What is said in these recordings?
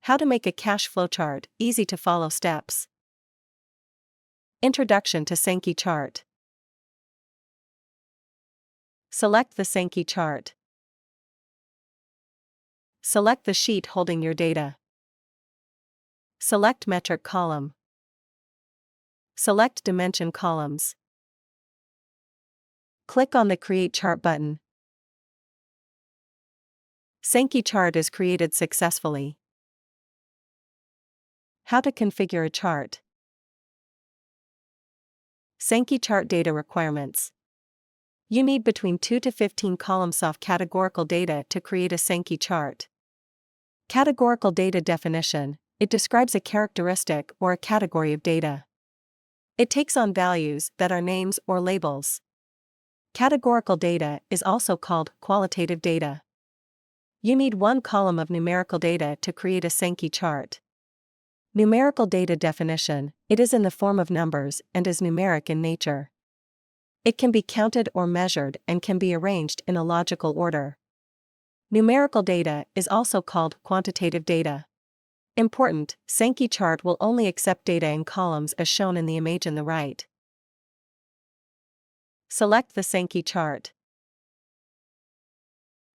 How to make a cash flow chart, easy to follow steps. Introduction to Sankey chart. Select the Sankey chart. Select the sheet holding your data. Select metric column. Select dimension columns. Click on the Create Chart button. Sankey chart is created successfully. How to configure a chart. Sankey chart data requirements. You need between 2 to 15 columns of categorical data to create a Sankey chart. Categorical data definition. It describes a characteristic or a category of data. It takes on values that are names or labels. Categorical data is also called qualitative data. You need one column of numerical data to create a Sankey chart. Numerical data definition. It is in the form of numbers and is numeric in nature. It can be counted or measured and can be arranged in a logical order. Numerical data is also called quantitative data. Important, Sankey chart will only accept data in columns as shown in the image in the right. Select the Sankey chart.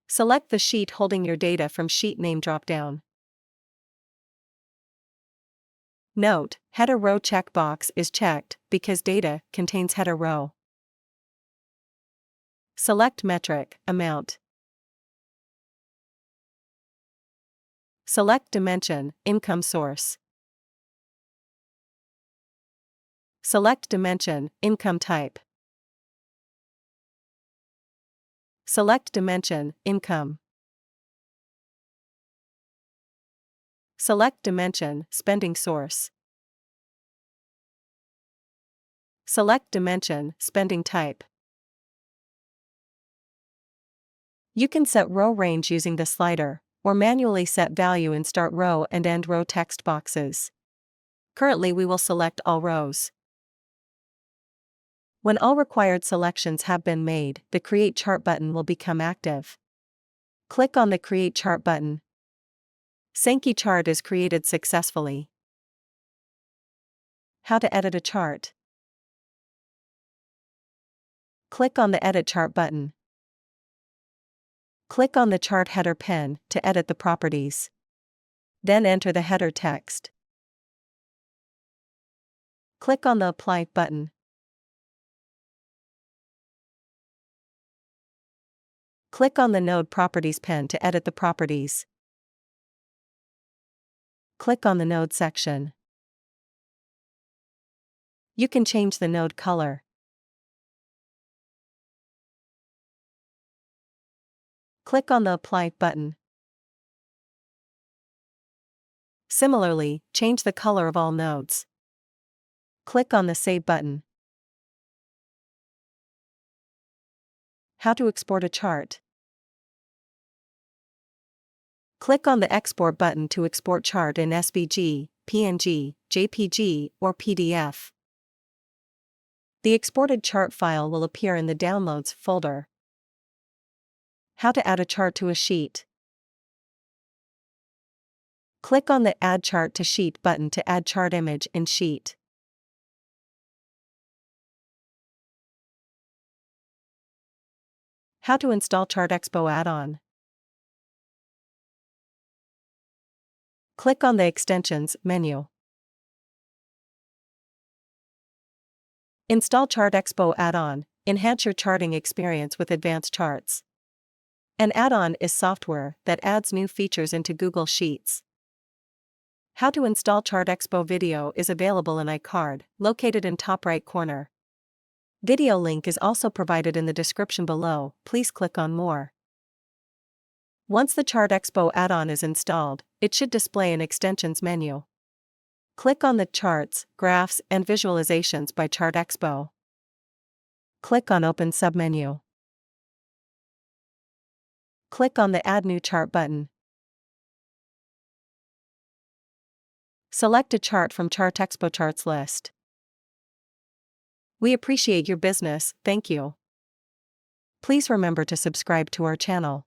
Select the sheet holding your data from Sheet Name dropdown. Note, Header Row checkbox is checked because data contains header row. Select Metric, Amount. Select Dimension, Income Source. Select Dimension, Income Type. Select Dimension, Income. Select Dimension, Spending Source. Select Dimension, Spending Type. You can set row range using the slider, or manually set value in Start Row and End Row text boxes. Currently we will select all rows. When all required selections have been made, the Create Chart button will become active. Click on the Create Chart button. Sankey chart is created successfully. How to edit a chart. Click on the Edit Chart button. Click on the chart header pen to edit the properties. Then enter the header text. Click on the Apply button. Click on the Node Properties pen to edit the properties. Click on the Node section. You can change the node color. Click on the Apply button. Similarly, change the color of all nodes. Click on the Save button. How to export a chart. Click on the Export button to export chart in SVG, PNG, JPG, or PDF. The exported chart file will appear in the Downloads folder. How to add a chart to a sheet. Click on the Add Chart to Sheet button to add chart image in sheet. How to install ChartExpo add-on. Click on the Extensions menu. Install ChartExpo add-on. Enhance your charting experience with advanced charts. An add-on is software that adds new features into Google Sheets. How to install ChartExpo video is available in iCard, located in top right corner. Video link is also provided in the description below. Please click on More. Once the ChartExpo add-on is installed, it should display an Extensions menu. Click on the Charts, Graphs and Visualizations by ChartExpo. Click on Open submenu. Click on the Add New Chart button. Select a chart from ChartExpo Charts list. We appreciate your business, thank you. Please remember to subscribe to our channel.